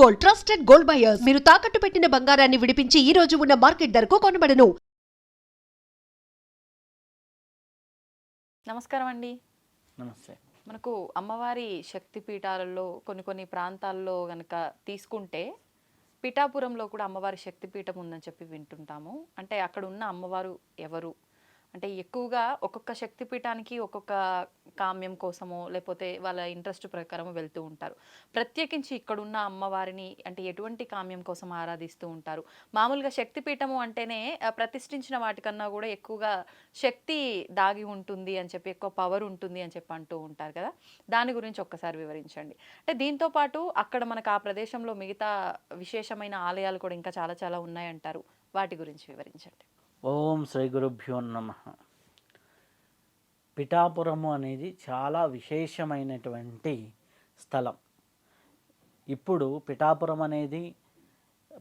Gold, trusted gold buyers. మీరు తాకట్టు పెట్టిన బంగారాన్ని విడిపించి ఈ రోజు ఉన్న మార్కెట్ ధరకు కొనబడను. నమస్కారం అండి. నమస్తే. మనకు అమ్మవారి శక్తి పీఠాలలో కొన్ని ప్రాంతాల్లో గనక తీసుకుంటే పిఠాపురంలో కూడా అమ్మవారి శక్తి పీఠం ఉందని చెప్పి వింటుంటాము. అంటే అక్కడ ఉన్న అమ్మవారు ఎవరు? అంటే ఎక్కువగా ఒక్కొక్క శక్తి పీఠానికి ఒక్కొక్క కామ్యం కోసమో లేకపోతే వాళ్ళ ఇంట్రెస్ట్ ప్రకారం వెళ్తూ ఉంటారు. ప్రత్యేకించి ఇక్కడున్న అమ్మవారిని అంటే ఎటువంటి కామ్యం కోసం ఆరాధిస్తూ ఉంటారు? మామూలుగా శక్తి పీఠము అంటేనే ప్రతిష్ఠించిన వాటికన్నా కూడా ఎక్కువగా శక్తి దాగి ఉంటుంది అని చెప్పి, ఎక్కువ పవర్ ఉంటుంది అని చెప్పి అంటూ ఉంటారు కదా. దాని గురించి ఒక్కసారి వివరించండి. అంటే దీంతో పాటు అక్కడ మనకు ఆ ప్రదేశంలో మిగతా విశేషమైన ఆలయాలు కూడా ఇంకా చాలా చాలా ఉన్నాయంటారు. వాటి గురించి వివరించండి. ఓం శ్రీ గురుభ్యో నమః. పిఠాపురము అనేది చాలా విశేషమైనటువంటి స్థలం. ఇప్పుడు పిఠాపురం అనేది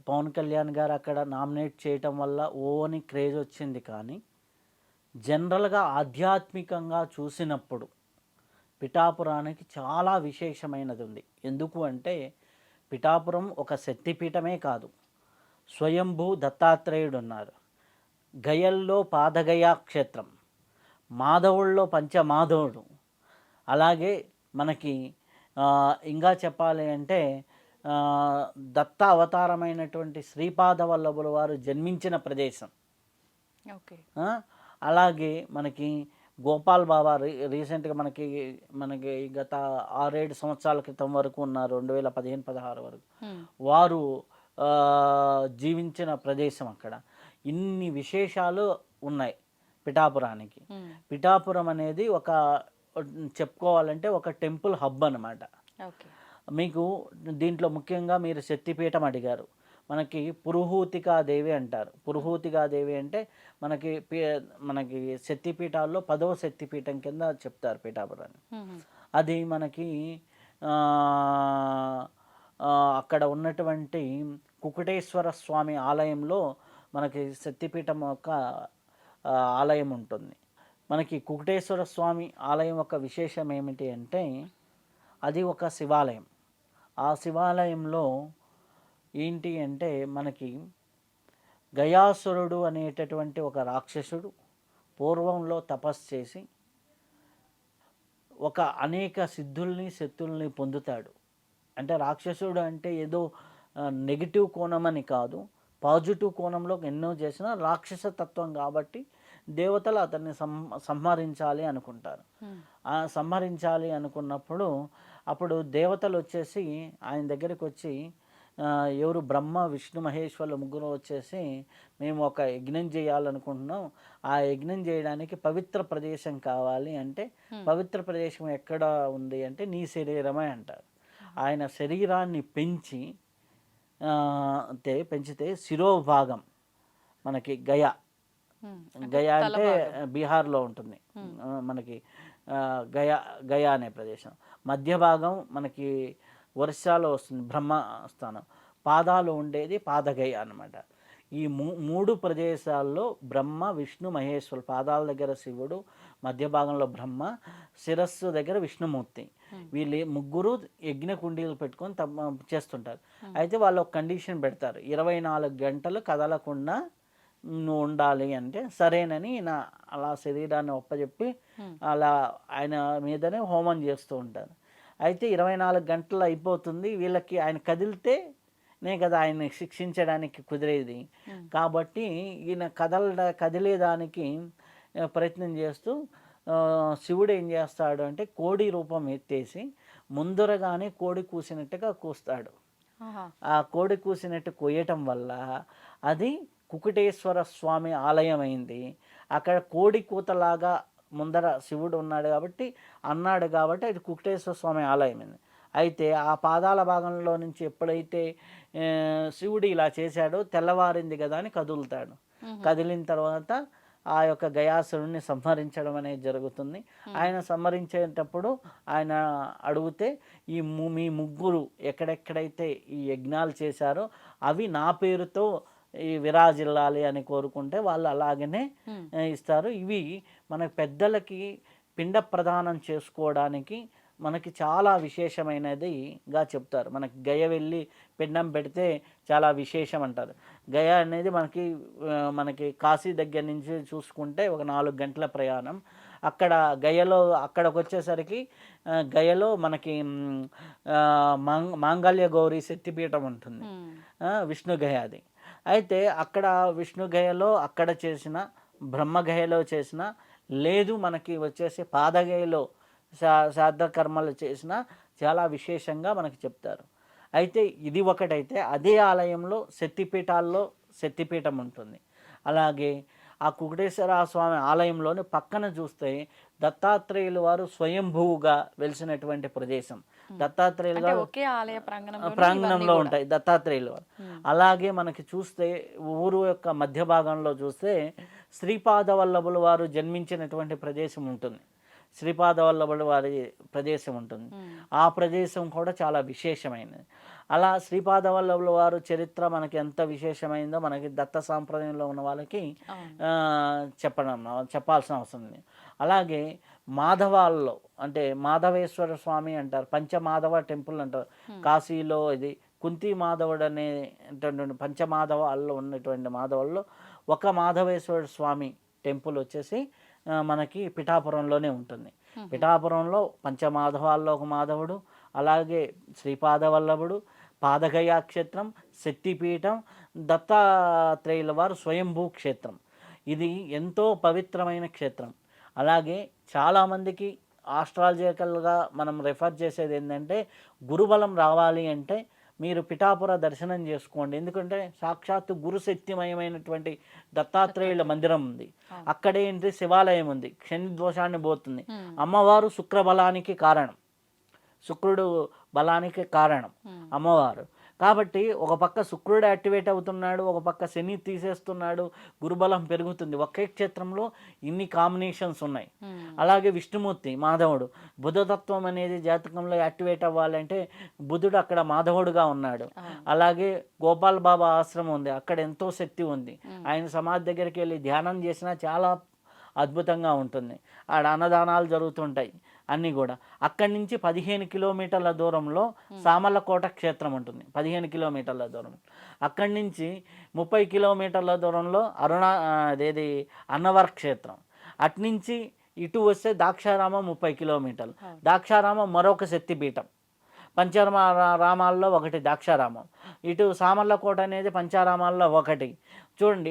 పవన్ కళ్యాణ్ గారు అక్కడ నామినేట్ చేయటం వల్ల అని క్రేజ్ వచ్చింది. కానీ జనరల్గా ఆధ్యాత్మికంగా చూసినప్పుడు పిఠాపురానికి చాలా విశేషమైనది ఉంది. ఎందుకు అంటే పిఠాపురం ఒక శక్తిపీఠమే కాదు, స్వయంభూ దత్తాత్రేయుడు ఉన్నారు. గయల్లో పాదగయా క్షేత్రం, మాధవుల్లో పంచమాధవుడు. అలాగే మనకి ఇంకా చెప్పాలి అంటే దత్త అవతారమైనటువంటి శ్రీపాద వల్లభుల వారు జన్మించిన ప్రదేశం. ఓకే. అలాగే మనకి గోపాల్ బాబా రీసెంట్గా మనకి గత 6-7 సంవత్సరాల క్రితం వరకు ఉన్నారు, 2015-16 వరకు వారు జీవించిన ప్రదేశం. అక్కడ ఇన్ని విశేషాలు ఉన్నాయి పిఠాపురానికి. పిఠాపురం అనేది ఒక చెప్పుకోవాలంటే ఒక టెంపుల్ హబ్ అన్నమాట. మీకు దీంట్లో ముఖ్యంగా మీరు శక్తిపీఠం అడిగారు. మనకి పురుహూతికాదేవి అంటారు. పురుహూతికాదేవి అంటే మనకి శక్తిపీఠాల్లో 10వ శక్తిపీఠం కింద చెప్తారు పిఠాపురాన్ని. అది మనకి అక్కడ ఉన్నటువంటి కుకుటేశ్వర స్వామి ఆలయంలో మనకి శక్తిపీఠం యొక్క ఆలయం ఉంటుంది. మనకి కుకుటేశ్వర స్వామి ఆలయం యొక్క విశేషం ఏమిటి అంటే అది ఒక శివాలయం. ఆ శివాలయంలో ఏంటి అంటే మనకి గయాసురుడు అనేటటువంటి ఒక రాక్షసుడు పూర్వంలో తపస్సు చేసి ఒక అనేక సిద్ధుల్ని శక్తుల్ని పొందుతాడు. అంటే రాక్షసుడు అంటే ఏదో నెగిటివ్ కోణం అని కాదు, పాజిటివ్ కోణంలో ఎన్నో చేసిన రాక్షస తత్వం కాబట్టి దేవతలు అతన్ని సంహరించాలి అనుకుంటారు. సంహరించాలి అనుకున్నప్పుడు అప్పుడు దేవతలు వచ్చేసి ఆయన దగ్గరికి వచ్చి, ఎవరు బ్రహ్మ విష్ణు మహేశ్వరులు ముగ్గురు వచ్చేసి మేము ఒక యజ్ఞం చేయాలనుకుంటున్నాం, ఆ యజ్ఞం చేయడానికి పవిత్ర ప్రదేశం కావాలి అంటే పవిత్ర ప్రదేశం ఎక్కడ ఉంది అంటే నీ శరీరమే అంటారు. ఆయన శరీరాన్ని పెంచితే శిరోభాగం మనకి గయా అంటే బీహార్లో ఉంటుంది. మనకి గయా అనే ప్రదేశం. మధ్య భాగం మనకి ఒరిస్సాలో వస్తుంది బ్రహ్మస్థానం. పాదాలు ఉండేది పాదగయ అన్నమాట. ఈ 3 ప్రదేశాల్లో బ్రహ్మ విష్ణు మహేశ్వరులు, పాదాల దగ్గర శివుడు, మధ్య భాగంలో బ్రహ్మ, శిరస్సు దగ్గర విష్ణుమూర్తి. వీళ్ళు ముగ్గురు యజ్ఞ కుండీలు పెట్టుకొని చేస్తుంటారు. అయితే వాళ్ళు ఒక కండిషన్ పెడతారు, 24 గంటలు కదలకుండా నువ్వు ఉండాలి అంటే సరేనని అలా శరీరాన్ని ఒప్పచెప్పి అలా ఆయన మీదనే హోమం చేస్తూ ఉంటారు. అయితే 24 గంటలు అయిపోతుంది, వీళ్ళకి ఆయన కదిలితేనే కదా ఆయన్ని శిక్షించడానికి కుదిరేది. కాబట్టి ఈయన కదిలేదానికి ప్రయత్నం చేస్తూ శివుడు ఏం చేస్తాడు అంటే కోడి రూపం ఎత్తేసి ముందరగానే కోడి కూసినట్టుగా కూస్తాడు. ఆ కోడి కూసినట్టు కోయటం వల్ల అది కుకుటేశ్వర స్వామి ఆలయం అయింది. అక్కడ కోడి కూతలాగా ముందర శివుడు ఉన్నాడు కాబట్టి అది కుకుటేశ్వర స్వామి ఆలయం అయింది. అయితే ఆ పాదాల భాగంలో నుంచి ఎప్పుడైతే శివుడు ఇలా చేశాడో తెల్లవారింది కదా అని కదులుతాడు. కదిలిన తర్వాత ఆ యొక్క గయాసురుడిని సంహరించడం అనేది జరుగుతుంది. ఆయన సంహరించేటప్పుడు ఆయన అడిగితే మీ ముగ్గురు ఎక్కడెక్కడైతే ఈ యజ్ఞాలు చేశారో అవి నా పేరుతో ఈ విరాజిల్లాలి అని కోరుకుంటే వాళ్ళు అలాగనే ఇస్తారు. ఇవి మన పెద్దలకి పిండ ప్రదానం చేసుకోవడానికి మనకి చాలా విశేషమైనదిగా చెప్తారు. మనకి గయ వెళ్ళి పిండం పెడితే చాలా విశేషం అంటారు. గయ అనేది మనకి కాశీ దగ్గర నుంచి చూసుకుంటే ఒక 4 గంటల ప్రయాణం. అక్కడ గయలో అక్కడికొచ్చేసరికి గయలో మనకి మాంగళ్య గౌరీ శక్తిపీఠం ఉంటుంది. విష్ణుగయ అది. అయితే అక్కడ విష్ణుగయలో అక్కడ చేసిన, బ్రహ్మగయలో చేసిన, లేదు మనకి వచ్చేసి పాదగయలో శ్రాద్ధ కర్మలు చేసిన చాలా విశేషంగా మనకి చెప్తారు. అయితే ఇది ఒకటైతే అదే ఆలయంలో శక్తిపీఠాల్లో శక్తిపీఠం ఉంటుంది. అలాగే ఆ కుకుటేశ్వర స్వామి ఆలయంలోని పక్కన చూస్తే దత్తాత్రేయులు వారు స్వయంభూగా వెలిసినటువంటి ప్రదేశం. దత్తాత్రేయులు అంటే గారు ఒకే ఆలయ ప్రాంగణంలో ఉంటాయి దత్తాత్రేయులు వారు. అలాగే మనకి చూస్తే ఊరు యొక్క మధ్య భాగంలో చూస్తే శ్రీపాద వల్లభుల వారు జన్మించినటువంటి ప్రదేశం ఉంటుంది. శ్రీపాద వల్లభుల వారి ప్రదేశం ఉంటుంది. ఆ ప్రదేశం కూడా చాలా విశేషమైనది. అలా శ్రీపాద వల్లభుల వారు చరిత్ర మనకి ఎంత విశేషమైందో మనకి దత్త సాంప్రదాయంలో ఉన్న వాళ్ళకి చెప్పాల్సిన అవసరం ఉంది. అలాగే మాధవాల్లో అంటే మాధవేశ్వర స్వామి అంటారు, పంచమాధవ టెంపుల్ అంటారు. కాశీలో ఇది కుంతి మాధవుడు అనేటువంటి పంచమాధవాల్లో ఉన్నటువంటి మాధవుల్లో ఒక మాధవేశ్వర స్వామి టెంపుల్ వచ్చేసి మనకి పిఠాపురంలోనే ఉంటుంది. పిఠాపురంలో పంచమాధవాల్లో ఒక మాధవుడు, అలాగే శ్రీపాద వల్లభుడు, పాదగయా క్షేత్రం, శక్తిపీఠం, దత్తాత్రేయుల వారు స్వయంభూ క్షేత్రం. ఇది ఎంతో పవిత్రమైన క్షేత్రం. అలాగే చాలామందికి ఆస్ట్రాలజికల్గా మనం రెఫర్ చేసేది ఏంటంటే గురుబలం రావాలి అంటే మీరు పిఠాపుర దర్శనం చేసుకోండి. ఎందుకంటే సాక్షాత్తు గురుశక్తిమయమైనటువంటి దత్తాత్రేయుల మందిరం ఉంది. అక్కడేంటి శివాలయం ఉంది, శని దోషాన్ని పోతుంది. అమ్మవారు శుక్రబలానికి కారణం, శుక్రుడు బలానికి కారణం అమ్మవారు. కాబట్టి ఒక పక్క శుక్రుడు యాక్టివేట్ అవుతున్నాడు, ఒక పక్క శని తీసేస్తున్నాడు, గురుబలం పెరుగుతుంది. ఒకే క్షేత్రంలో ఇన్ని కాంబినేషన్స్ ఉన్నాయి. అలాగే విష్ణుమూర్తి మాధవుడు, బుధతత్వం అనేది జాతకంలో యాక్టివేట్ అవ్వాలంటే బుధుడు అక్కడ మాధవుడుగా ఉన్నాడు. అలాగే గోపాల్ బాబా ఆశ్రమం ఉంది, అక్కడ ఎంతో శక్తి ఉంది. ఆయన సమాధి దగ్గరికి వెళ్ళి ధ్యానం చేసినా చాలా అద్భుతంగా ఉంటుంది. ఆడ అన్నదానాలు జరుగుతుంటాయి అన్నీ కూడా. అక్కడి నుంచి 15 కిలోమీటర్ల దూరంలో సామర్లకోట క్షేత్రం ఉంటుంది. 15 కిలోమీటర్ల దూరం. అక్కడి నుంచి 30 కిలోమీటర్ల దూరంలో అదేది అన్నవర్ క్షేత్రం. అట్నుంచి ఇటు వస్తే దాక్షారామం 30 కిలోమీటర్లు. దాక్షారామం మరొక శక్తిపీఠం. పంచరామాల్లో ఒకటి దాక్షారామం. ఇటు సామర్లకోట అనేది పంచారామాల్లో ఒకటి. చూడండి,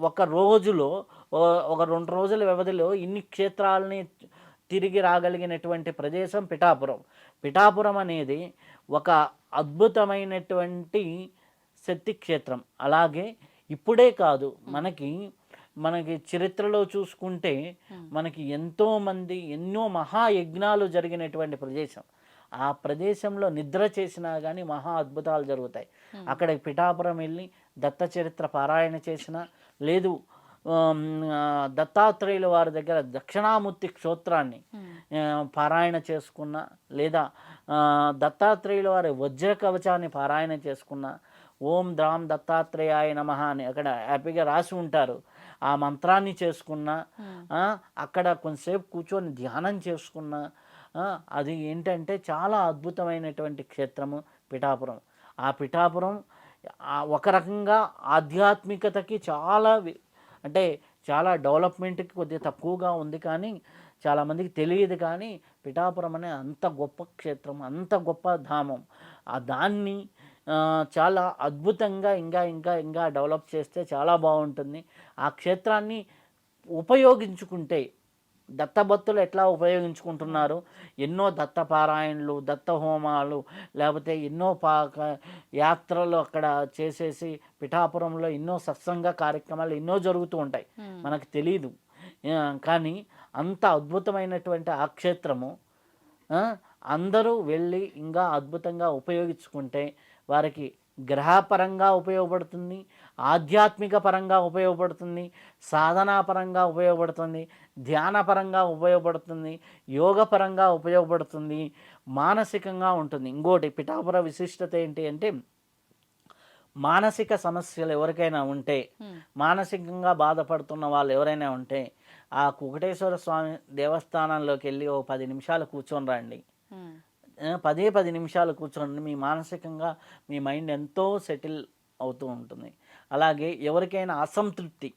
ఒక రోజులో ఒక 2 రోజుల వ్యవధిలో ఇన్ని క్షేత్రాలని తిరిగి రాగలిగినటువంటి ప్రదేశం పిఠాపురం. పిఠాపురం అనేది ఒక అద్భుతమైనటువంటి శక్తి క్షేత్రం. అలాగే ఇప్పుడే కాదు, మనకి చరిత్రలో చూసుకుంటే మనకి ఎంతోమంది ఎన్నో మహాయజ్ఞాలు జరిగినటువంటి ప్రదేశం. ఆ ప్రదేశంలో నిద్ర చేసినా కానీ మహా అద్భుతాలు జరుగుతాయి. అక్కడ పిఠాపురం వెళ్ళి దత్త చరిత్ర పారాయణ చేసిన, లేదు దత్తాత్రేయుల వారి దగ్గర దక్షిణామూర్తి స్తోత్రాన్ని పారాయణ చేసుకున్న, లేదా దత్తాత్రేయుల వారి వజ్ర కవచాన్ని పారాయణ చేసుకున్న, ఓం ద్రాం దత్తాత్రేయాయ నమః అని అక్కడ హ్యాపీగా రాసి ఉంటారు, ఆ మంత్రాన్ని చేసుకున్న, అక్కడ కొంతసేపు కూర్చొని ధ్యానం చేసుకున్న, అది ఏంటంటే చాలా అద్భుతమైనటువంటి క్షేత్రము పిఠాపురం. ఆ పిఠాపురం ఒక రకంగా ఆధ్యాత్మికతకి చాలా డెవలప్మెంట్కి కొద్దిగా తక్కువగా ఉంది, కానీ చాలామందికి తెలియదు. కానీ పిఠాపురం అనే అంత గొప్ప క్షేత్రం, అంత గొప్ప ధామం. దాన్ని చాలా అద్భుతంగా ఇంకా డెవలప్ చేస్తే చాలా బాగుంటుంది. ఆ క్షేత్రాన్ని ఉపయోగించుకుంటే దత్తభక్తులు ఎట్లా ఉపయోగించుకుంటున్నారు, ఎన్నో దత్త పారాయణలు, దత్త హోమాలు, లేకపోతే ఎన్నో యాత్రలు అక్కడ చేసేసి పిఠాపురంలో ఎన్నో సత్సంగ కార్యక్రమాలు ఎన్నో జరుగుతూ ఉంటాయి, మనకు తెలీదు. కానీ అంత అద్భుతమైనటువంటి ఆ క్షేత్రము అందరూ వెళ్ళి ఇంకా అద్భుతంగా ఉపయోగించుకుంటే వారికి గ్రహపరంగా ఉపయోగపడుతుంది, ఆధ్యాత్మిక పరంగా ఉపయోగపడుతుంది, సాధనాపరంగా ఉపయోగపడుతుంది, ధ్యానపరంగా ఉపయోగపడుతుంది, యోగపరంగా ఉపయోగపడుతుంది, మానసికంగా ఉంటుంది. ఇంకోటి పిఠాపుర విశిష్టత ఏంటి అంటే, మానసిక సమస్యలు ఎవరికైనా ఉంటే, మానసికంగా బాధపడుతున్న వాళ్ళు ఎవరైనా ఉంటే ఆ కుకుటేశ్వర స్వామి దేవస్థానంలోకి వెళ్ళి ఓ 10 నిమిషాలు కూర్చొని రండి. ఉమ్, 10 నిమిషాలు కూర్చోండి, మీ మానసికంగా మీ మైండ్ ఎంతో సెటిల్ అవుతూ ఉంటుంది. అలాగే ఎవరికైనా అసంతృప్తి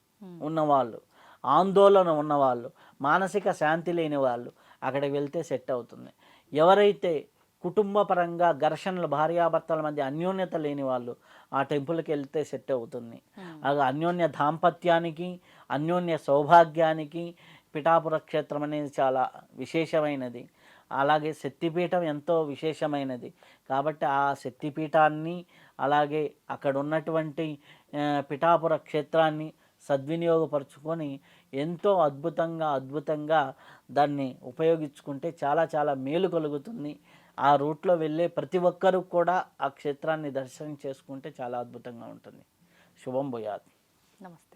ఉన్నవాళ్ళు, ఆందోళన ఉన్నవాళ్ళు, మానసిక శాంతి లేని వాళ్ళు అక్కడికి వెళ్తే సెట్ అవుతుంది. ఎవరైతే కుటుంబపరంగా ఘర్షణలు, భార్యాభర్తల మధ్య అన్యోన్యత లేని వాళ్ళు ఆ టెంపుల్కి వెళ్తే సెట్ అవుతుంది. అలాగే అన్యోన్య దాంపత్యానికి, అన్యోన్య సౌభాగ్యానికి పిఠాపుర క్షేత్రం అనేది చాలా విశేషమైనది. అలాగే శక్తిపీఠం ఎంతో విశేషమైనది. కాబట్టి ఆ శక్తిపీఠాన్ని, అలాగే అక్కడ ఉన్నటువంటి పిఠాపుర క్షేత్రాన్ని సద్వినియోగపరుచుకొని ఎంతో అద్భుతంగా దాన్ని ఉపయోగించుకుంటే చాలా చాలా మేలు కలుగుతుంది. ఆ రూట్లో వెళ్ళే ప్రతి ఒక్కరూ కూడా ఆ క్షేత్రాన్ని దర్శనం చేసుకుంటే చాలా అద్భుతంగా ఉంటుంది. శుభం భూయాత్. నమస్తే.